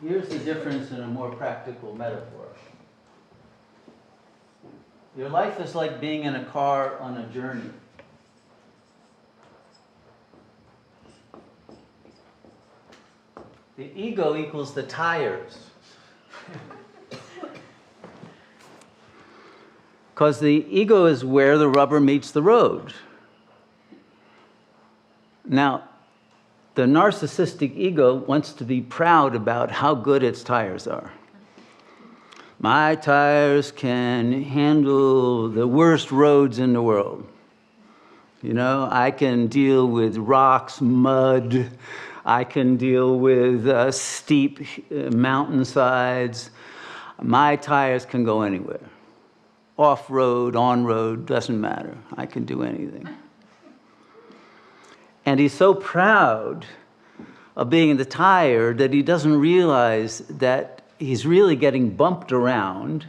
Here's the difference in a more practical metaphor. Your life is like being in a car on a journey. The ego equals the tires. Because the ego is where the rubber meets the road. Now, the narcissistic ego wants to be proud about how good its tires are. My tires can handle the worst roads in the world. You know, I can deal with rocks, mud. I can deal with steep mountainsides. My tires can go anywhere. Off-road, on-road, doesn't matter. I can do anything. And he's so proud of being the tire that he doesn't realize that he's really getting bumped around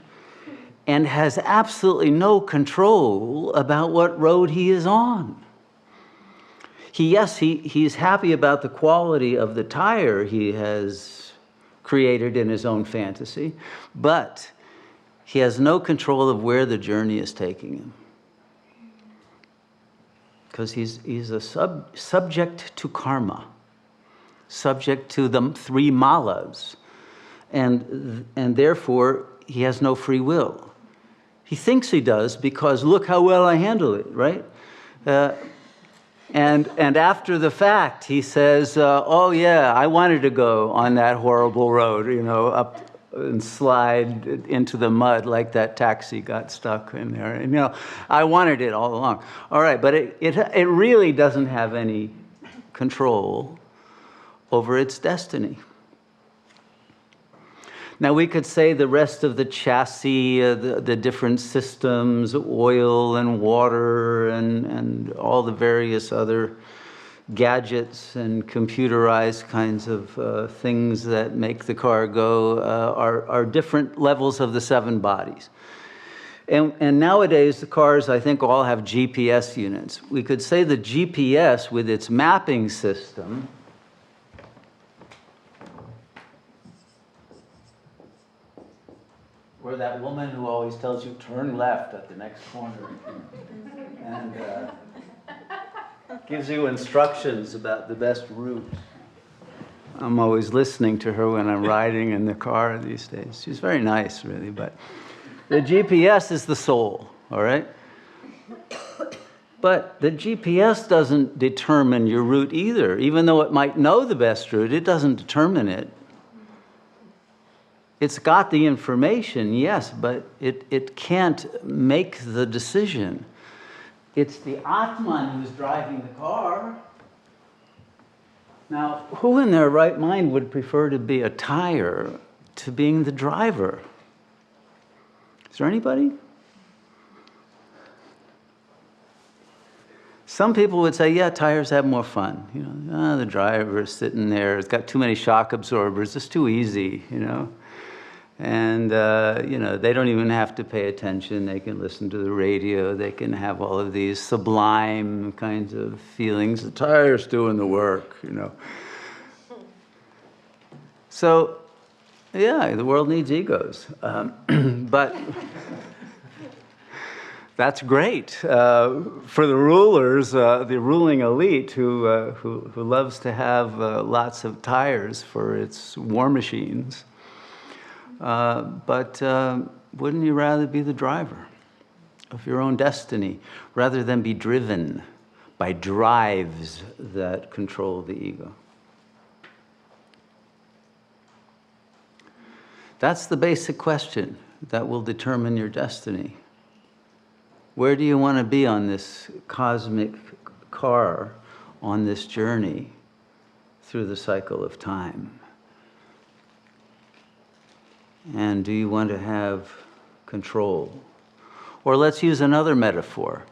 and has absolutely no control about what road he is on. He's happy about the quality of the tire he has created in his own fantasy, but he has no control of where the journey is taking him. Because he's a subject to karma, subject to the three malas, and therefore he has no free will. He thinks he does because look how well I handle it, right? And after the fact, he says, "Oh yeah, I wanted to go on that horrible road, you know, up and slide into the mud like that taxi got stuck in there. And, you know, I wanted it all along. All right, but it really doesn't have any control over its destiny. Now, we could say the rest of the chassis, the different systems, oil and water and all the various other gadgets and computerized kinds of things that make the car go are different levels of the seven bodies. And nowadays, the cars, I think, all have GPS units. We could say the GPS with its mapping system or that woman who always tells you, turn left at the next corner. And gives you instructions about the best route. I'm always listening to her when I'm riding in the car these days. She's very nice, really, but the GPS is the soul, all right? But the GPS doesn't determine your route either. Even though it might know the best route, it doesn't determine it. It's got the information, yes, but it can't make the decision. It's the Atman who's driving the car. Now, who in their right mind would prefer to be a tire to being the driver? Is there anybody? Some people would say, yeah, tires have more fun. You know, the driver is sitting there, it's got too many shock absorbers, it's too easy, you know. And, you know, they don't even have to pay attention. They can listen to the radio. They can have all of these sublime kinds of feelings. The tire's doing the work, you know. So, yeah, the world needs egos. But that's great for the rulers, the ruling elite who loves to have lots of tires for its war machines. But wouldn't you rather be the driver of your own destiny rather than be driven by drives that control the ego? That's the basic question that will determine your destiny. Where do you want to be on this cosmic car, on this journey through the cycle of time? And do you want to have control? Or let's use another metaphor.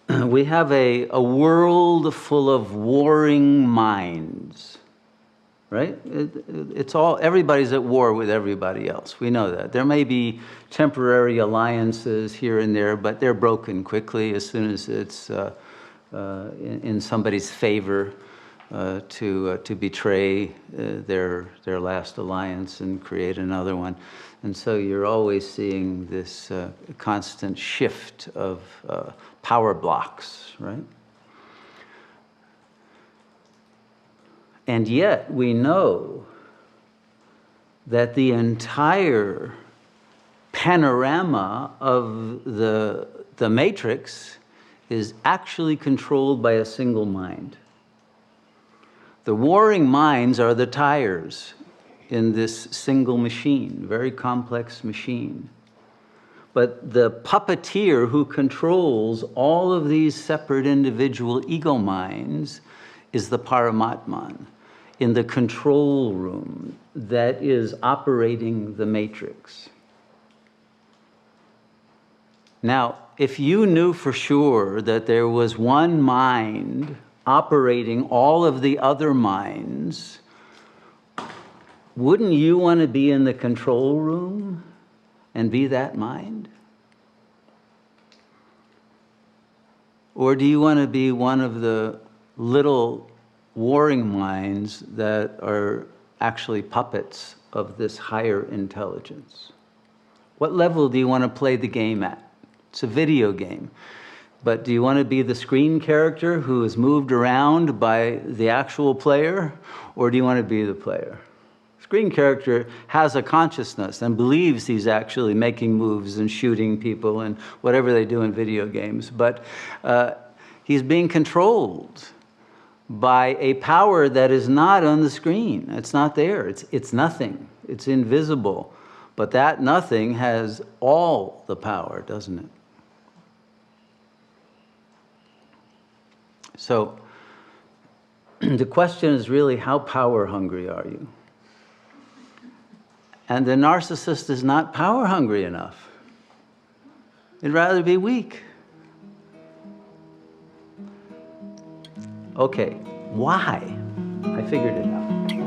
We have a world full of warring minds, right? Everybody's at war with everybody else. We know that. There may be temporary alliances here and there, but they're broken quickly as soon as it's in somebody's favor. to betray their last alliance and create another one. And so you're always seeing this constant shift of power blocks, right? And yet we know that the entire panorama of the matrix is actually controlled by a single mind. The warring minds are the tires in this single machine, very complex machine. But the puppeteer who controls all of these separate individual ego minds is the Paramatman in the control room that is operating the matrix. Now, if you knew for sure that there was one mind operating all of the other minds, wouldn't you want to be in the control room and be that mind? Or do you want to be one of the little warring minds that are actually puppets of this higher intelligence? What level do you want to play the game at? It's a video game. But do you want to be the screen character who is moved around by the actual player? Or do you want to be the player? Screen character has a consciousness and believes he's actually making moves and shooting people and whatever they do in video games. But he's being controlled by a power that is not on the screen. It's not there. It's nothing. It's invisible. But that nothing has all the power, doesn't it? So the question is really, how power hungry are you? And the narcissist is not power hungry enough. He'd rather be weak. Okay, why? I figured it out.